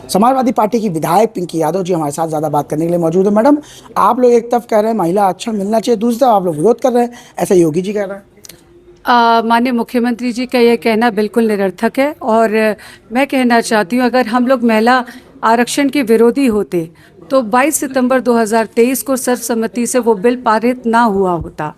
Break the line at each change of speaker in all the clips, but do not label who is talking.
Samajwadi party की विधायक पिंकी यादव जी हमारे साथ ज़्यादा बात करने के लिए मौजूद है। मैडम, आप लोग एक तरफ कह रहे हैं महिला आरक्षण मिलना चाहिए, दूसरी तरफ आप लोग विरोध कर रहे हैं, ऐसा योगी जी कह रहे हैं।
माननीय मुख्यमंत्री जी का ये कहना बिल्कुल निरर्थक है और मैं कहना चाहती हूँ, अगर हम लोग महिला आरक्षण के विरोधी होते तो 22 सितंबर 2023 को सर्वसम्मति से वो बिल पारित ना हुआ होता।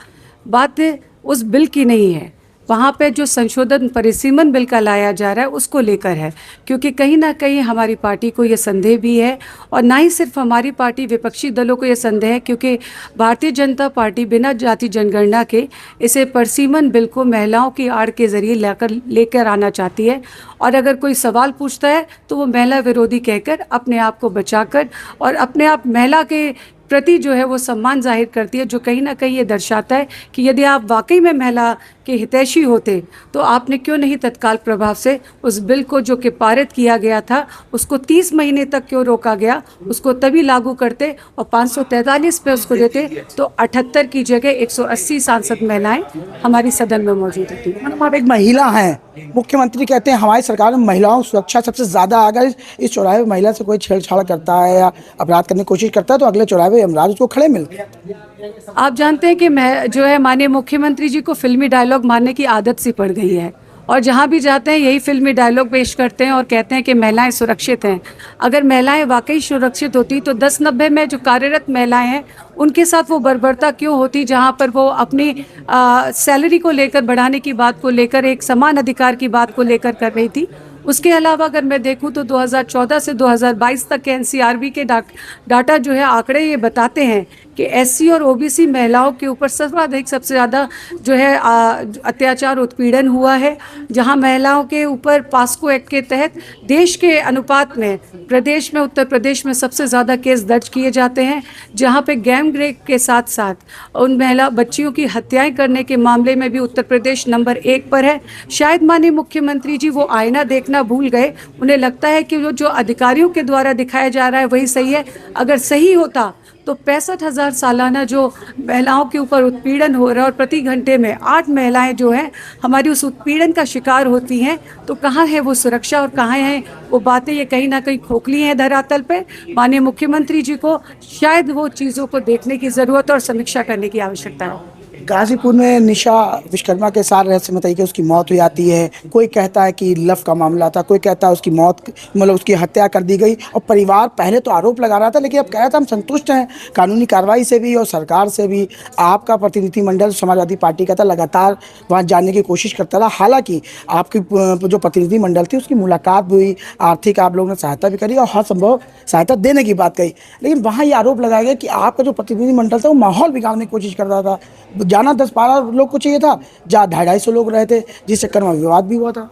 बात उस बिल की नहीं है, वहाँ पे जो संशोधन परिसीमन बिल का लाया जा रहा है उसको लेकर है, क्योंकि कहीं ना कहीं हमारी पार्टी को ये संदेह भी है, और ना ही सिर्फ हमारी पार्टी, विपक्षी दलों को ये संदेह है, क्योंकि भारतीय जनता पार्टी बिना जाति जनगणना के इसे परिसीमन बिल को महिलाओं की आड़ के जरिए लेकर आना चाहती है। और अगर कोई सवाल पूछता है तो वो महिला विरोधी कहकर अपने आप को बचाकर और अपने आप महिला के प्रति जो है वो सम्मान जाहिर करती है, जो कहीं ना कहीं ये दर्शाता है कि यदि आप वाकई में महिला के हितैषी होते तो आपने क्यों नहीं तत्काल प्रभाव से उस बिल को जो कि पारित किया गया था उसको 30 महीने तक क्यों रोका गया, उसको तभी लागू करते और 543 पे उसको देते तो 78 की जगह 180 सांसद महिलाएं हमारी सदन में मौजूद होती।
मैडम, आप एक महिला हैं, मुख्यमंत्री कहते हैं हमारी सरकार में महिलाओं की सुरक्षा सबसे ज़्यादा। अगर इस चौराहे पर महिला से कोई छेड़छाड़ करता है या अपराध करने की कोशिश करता है तो अगले चौराहे पर यमराज उसको खड़े मिलते हैं।
आप जानते हैं कि मैं जो है माननीय मुख्यमंत्री जी को फिल्मी डायलॉग मारने की आदत सी पड़ गई है, और जहाँ भी जाते हैं यही फिल्मी डायलॉग पेश करते हैं और कहते हैं कि महिलाएं सुरक्षित हैं। अगर महिलाएं वाकई सुरक्षित होती तो 10-90 में जो कार्यरत महिलाएं हैं उनके साथ वो बर्बरता क्यों होती, जहाँ पर वो अपनी सैलरी को लेकर, बढ़ाने की बात को लेकर, एक समान अधिकार की बात को लेकर कर रही थी। उसके अलावा अगर मैं देखूं तो 2014 से 2022 तक के एनसीआरबी के डाटा जो है, आंकड़े ये बताते हैं कि एससी और ओबीसी महिलाओं के ऊपर सर्वाधिक सबसे ज़्यादा जो है अत्याचार उत्पीड़न हुआ है, जहां महिलाओं के ऊपर पास्को एक्ट के तहत देश के अनुपात में प्रदेश में, उत्तर प्रदेश में सबसे ज़्यादा केस दर्ज किए जाते हैं, जहां पे गैंग रेप के साथ साथ उन महिला बच्चियों की हत्याएं करने के मामले में भी उत्तर प्रदेश नंबर 1 पर है। शायद माननीय मुख्यमंत्री जी वो आईना देखना भूल गए, उन्हें लगता है कि वो जो अधिकारियों के द्वारा दिखाया जा रहा है वही सही है। अगर सही होता तो 65,000 सालाना जो महिलाओं के ऊपर उत्पीड़न हो रहा है और प्रति घंटे में 8 महिलाएं जो हैं हमारी उस उत्पीड़न का शिकार होती हैं, तो कहाँ है वो सुरक्षा और कहाँ है वो बातें, ये कहीं ना कहीं खोखली हैं धरातल पे। माननीय मुख्यमंत्री जी को शायद वो चीज़ों को देखने की ज़रूरत और समीक्षा करने की आवश्यकता है।
गाजीपुर में निशा विश्वकर्मा के साथ रहस्यमय तरीके उसकी मौत हो जाती है। कोई कहता है कि लव का मामला था, कोई कहता है उसकी मौत मतलब उसकी हत्या कर दी गई, और परिवार पहले तो आरोप लगा रहा था लेकिन अब कह रहा था हम संतुष्ट हैं कानूनी कार्रवाई से भी और सरकार से भी। आपका प्रतिनिधिमंडल समाजवादी पार्टी का था, लगातार वहाँ जाने की कोशिश करता रहा। हालांकि आपकी जो प्रतिनिधिमंडल थी उसकी मुलाकात भी हुई, आर्थिक आप लोगों ने सहायता भी करी और हर संभव सहायता देने की बात कही, लेकिन वहाँ ये आरोप लगाया गया कि आपका जो प्रतिनिधिमंडल था वो माहौल बिगाड़ने की कोशिश कर रहा था। जाना 10-12 लोग को चाहिए था, जहाँ 250-250 लोग रहे थे, जिस चक्कर में विवाद भी हुआ था।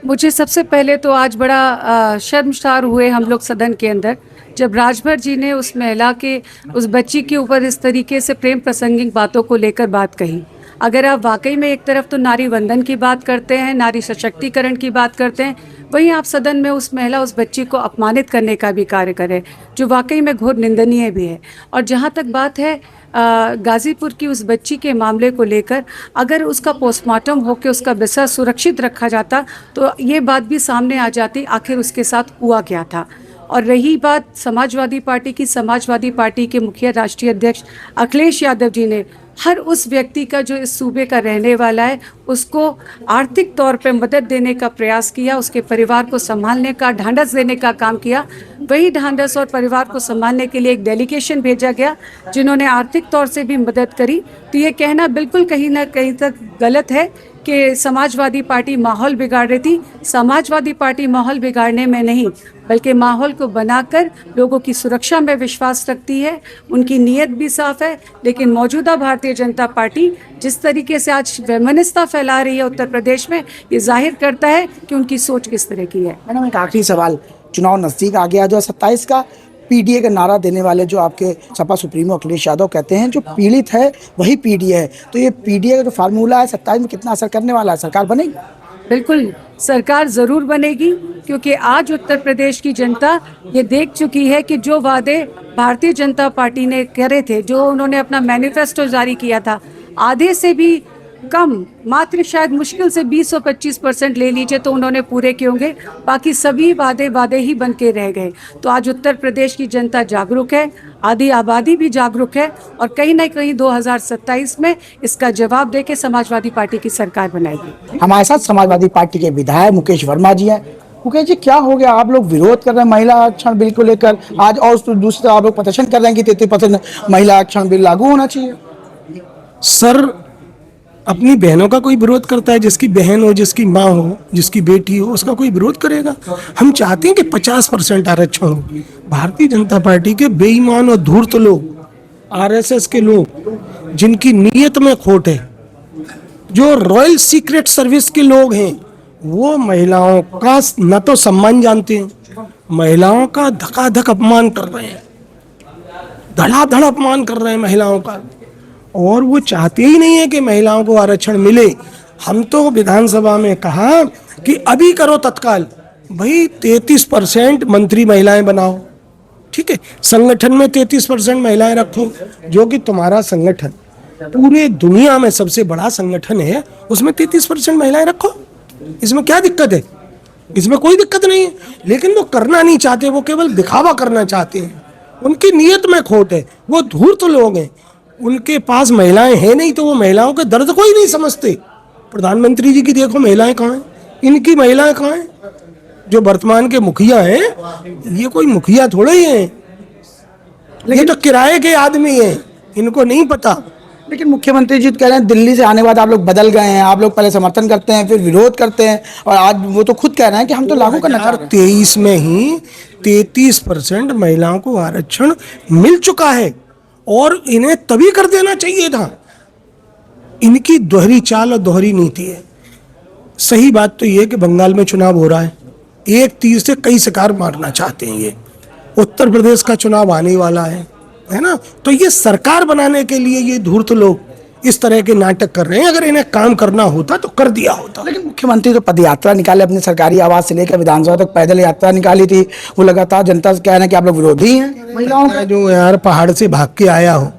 मुझे सबसे पहले तो आज बड़ा शर्मसार हुए हम लोग सदन के अंदर जब राजभर जी ने उस महिला के, उस बच्ची के ऊपर इस तरीके से प्रेम प्रसंगिक बातों को लेकर बात कही। अगर आप वाकई में एक तरफ तो नारी वंदन की बात करते हैं, नारी सशक्तिकरण की बात करते हैं, वहीं आप सदन में उस महिला, उस बच्ची को अपमानित करने का भी कार्य करें, जो वाकई में घोर निंदनीय भी है। और जहाँ तक बात है गाज़ीपुर की उस बच्ची के मामले को लेकर, अगर उसका पोस्टमार्टम होकर उसका बिस्तर सुरक्षित रखा जाता तो ये बात भी सामने आ जाती आखिर उसके साथ हुआ क्या था। और रही बात समाजवादी पार्टी की, समाजवादी पार्टी के मुखिया राष्ट्रीय अध्यक्ष अखिलेश यादव जी ने हर उस व्यक्ति का जो इस सूबे का रहने वाला है उसको आर्थिक तौर पे मदद देने का प्रयास किया, उसके परिवार को संभालने का, ढांढस देने का काम किया। वही ढांढस और परिवार को संभालने के लिए एक डेलीगेशन भेजा गया जिन्होंने आर्थिक तौर से भी मदद करी। तो ये कहना बिल्कुल कहीं ना कहीं तक गलत है कि समाजवादी पार्टी माहौल बिगाड़ रही थी। समाजवादी पार्टी माहौल बिगाड़ने में नहीं, बल्कि माहौल को बनाकर लोगों की सुरक्षा में विश्वास रखती है। उनकी नीयत भी साफ है, लेकिन मौजूदा भारतीय जनता पार्टी जिस तरीके से आज वैमनस्यता फैला रही है उत्तर प्रदेश में, ये जाहिर करता है कि उनकी सोच किस तरह की है।
मैडम, एक आखिरी सवाल, चुनाव नज़दीक आ गया 2027 का, पीडीए का नारा देने वाले जो आपके सपा सुप्रीमो अखिलेश यादव कहते हैं जो पीड़ित है वही पीडीए है, तो ये पीडीए का जो फार्मूला है 27 में कितना असर करने वाला है? सरकार बनेगी?
बिल्कुल सरकार ज़रूर बनेगी, क्योंकि आज उत्तर प्रदेश की जनता ये देख चुकी है कि जो वादे भारतीय जनता पार्टी ने करे थे, जो उन्होंने अपना मैनिफेस्टो जारी किया था, आधे से भी कम, मात्र शायद मुश्किल से 20 और 25% ले लीजिए तो उन्होंने पूरे किए होंगे, बाकी सभी वादे ही बन के रह गए। तो आज उत्तर प्रदेश की जनता जागरूक है, आधी आबादी भी जागरूक है और कहीं ना कहीं 2027 में इसका जवाब देके समाजवादी पार्टी की सरकार बनाएगी।
हमारे साथ समाजवादी पार्टी के विधायक मुकेश वर्मा जी हैं। मुकेश जी, क्या हो गया, आप लोग विरोध कर रहे हैं महिला आरक्षण बिल को लेकर आज, और दूसरी तरफ आप लोग प्रदर्शन कर रहे हैं कि 33% महिला आरक्षण बिल लागू होना चाहिए।
सर, अपनी बहनों का कोई विरोध करता है? जिसकी बहन हो, जिसकी माँ हो, जिसकी बेटी हो, उसका कोई विरोध करेगा? हम चाहते हैं कि 50% आरक्षण हो। भारतीय जनता पार्टी के बेईमान और धूर्त लोग, आरएसएस के लोग, जिनकी नीयत में खोट है, जो रॉयल सीक्रेट सर्विस के लोग हैं, वो महिलाओं का न तो सम्मान जानते हैं, महिलाओं का धकाधक अपमान कर रहे हैं, धड़ाधड़ अपमान कर रहे हैं महिलाओं का, और वो चाहते ही नहीं है कि महिलाओं को आरक्षण मिले। हम तो विधानसभा में कहा कि अभी करो तत्काल, भाई 33% मंत्री महिलाएं बनाओ, ठीक है, संगठन में 33% महिलाएं रखो, जो कि तुम्हारा संगठन पूरे दुनिया में सबसे बड़ा संगठन है, उसमें 33% महिलाएं रखो, इसमें क्या दिक्कत है? इसमें कोई दिक्कत नहीं है। लेकिन वो करना नहीं चाहते, वो केवल दिखावा करना चाहते हैं, उनकी नीयत में खोट है, वो धूर्त लोग हैं, उनके पास महिलाएं हैं नहीं तो वो महिलाओं के दर्द को ही नहीं समझते। प्रधानमंत्री जी की देखो महिलाएं कहाँ हैं, इनकी महिलाएं कहाँ हैं? जो वर्तमान के मुखिया हैं, ये कोई मुखिया थोड़े ही हैं, ये तो किराए के आदमी हैं, इनको नहीं पता।
लेकिन मुख्यमंत्री जी तो कह रहे हैं दिल्ली से आने के बाद आप लोग बदल गए हैं, आप लोग पहले समर्थन करते हैं फिर विरोध करते हैं, और आज वो तो खुद कह रहे हैं कि हम तो लागू करना चाह रहे हैं।
2023 में ही 33% महिलाओं को आरक्षण मिल चुका है और इन्हें तभी कर देना चाहिए था। इनकी दोहरी चाल और दोहरी नीति है। सही बात तो ये कि बंगाल में चुनाव हो रहा है, एक तीर से कई शिकार मारना चाहते हैं ये। उत्तर प्रदेश का चुनाव आने वाला है ना, तो ये सरकार बनाने के लिए ये धूर्त लोग इस तरह के नाटक कर रहे हैं। अगर इन्हें काम करना होता तो कर दिया होता।
लेकिन मुख्यमंत्री तो पद यात्रा निकाले, अपने सरकारी आवास से लेकर विधानसभा तक पैदल यात्रा निकाली थी, वो लगातार जनता से कह रहे हैं कि आप लोग विरोधी हैं महिलाओं का।
जो यार पहाड़ से भाग के आया हो,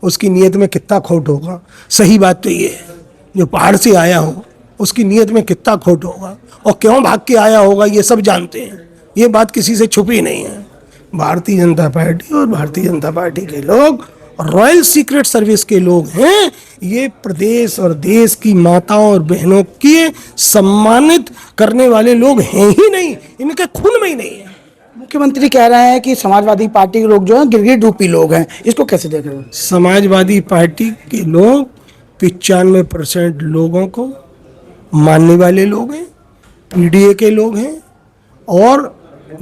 उसकी नीयत में कितना खोट होगा। सही बात तो ये है, जो पहाड़ से आया हो उसकी नीयत में कितना खोट होगा और क्यों भाग के आया होगा, ये सब जानते हैं, ये बात किसी से छुपी नहीं है। भारतीय जनता पार्टी और भारतीय जनता पार्टी के लोग रॉयल सीक्रेट सर्विस के लोग हैं। ये प्रदेश और देश की माताओं और बहनों के सम्मानित करने वाले लोग हैं ही नहीं, इनके खून में ही नहीं है।
मुख्यमंत्री कह रहे हैं कि समाजवादी पार्टी के लोग जो हैं गिरगिट रूपी लोग हैं, इसको कैसे देख रहे हो?
समाजवादी पार्टी के लोग 95% लोगों को मानने वाले लोग हैं, पीडीए के लोग हैं और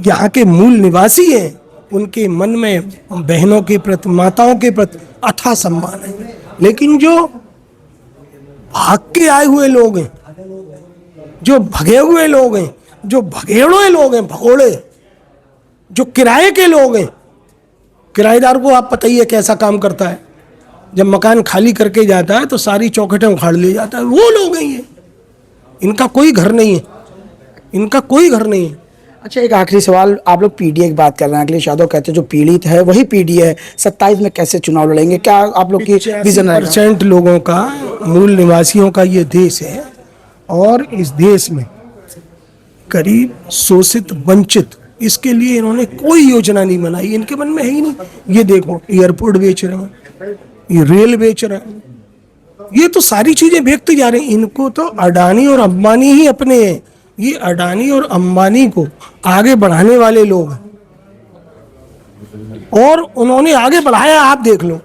यहाँ के मूल निवासी हैं। उनके मन में बहनों के प्रति, माताओं के प्रति अथाह सम्मान है। लेकिन जो भाग के आए हुए लोग हैं, जो भगे हुए लोग हैं, जो भगेड़ोए लोग हैं, भगोड़े, जो किराए के लोग हैं, किराएदार को आप पता ही है कैसा काम करता है। जब मकान खाली करके जाता है तो सारी चौखटें उखाड़ ले जाता है, वो लोग हैं ये। इनका कोई घर नहीं है, इनका कोई घर नहीं है।
अच्छा, एक आखिरी सवाल, आप लोग पीडीए की बात कर रहे हैं, अखिलेश यादव कहते हैं जो पीड़ित है वही पीडीए है, 27 में कैसे चुनाव लड़ेंगे, क्या आप लोग की विजन है?
85% लोगों का, मूल निवासियों का ये देश है और इस देश में गरीब, शोषित, वंचित, इसके लिए इन्होंने कोई योजना नहीं बनाई, इनके मन में है ही नहीं। ये देखो, एयरपोर्ट बेच रहे हैं, ये रेल बेच रहे हैं, ये तो सारी चीजें बेचते जा रहे हैं। इनको तो अडानी और अंबानी ही अपने हैं। ये अडानी और अंबानी को आगे बढ़ाने वाले लोग हैं और उन्होंने आगे बढ़ाया। आप देख लो,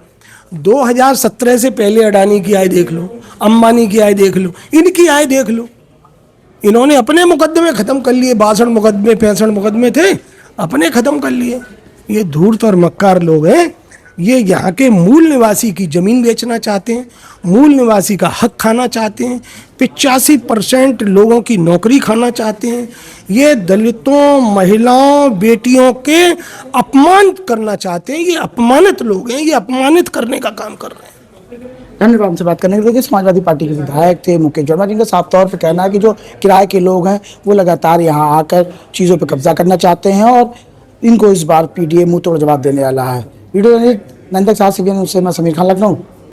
2017 से पहले अडानी की आय देख लो, अंबानी की आय देख लो, इनकी आय देख लो। इन्होंने अपने मुकदमे खत्म कर लिए, 62 मुकदमे 65 मुकदमे थे, अपने खत्म कर लिए। ये धूर्त और मक्कार लोग हैं। ये यहाँ के मूल निवासी की जमीन बेचना चाहते हैं, मूल निवासी का हक खाना चाहते हैं, 85% लोगों की नौकरी खाना चाहते हैं। ये दलितों, महिलाओं, बेटियों के अपमान करना चाहते हैं। ये अपमानित लोग हैं, ये अपमानित करने का काम कर रहे हैं।
धन्यवाद हमसे बात करने के लिए। समाजवादी पार्टी के विधायक थे मुकेश वर्मा, जिनका साफ तौर पर कहना है कि जो किराए के लोग हैं वो लगातार यहाँ आकर चीज़ों पर कब्जा करना चाहते हैं और इनको इस बार पीडीए मुंह तोड़ जवाब देने वाला है। वीडियो नंदक साहब से मैं समीर खान, लखनऊ।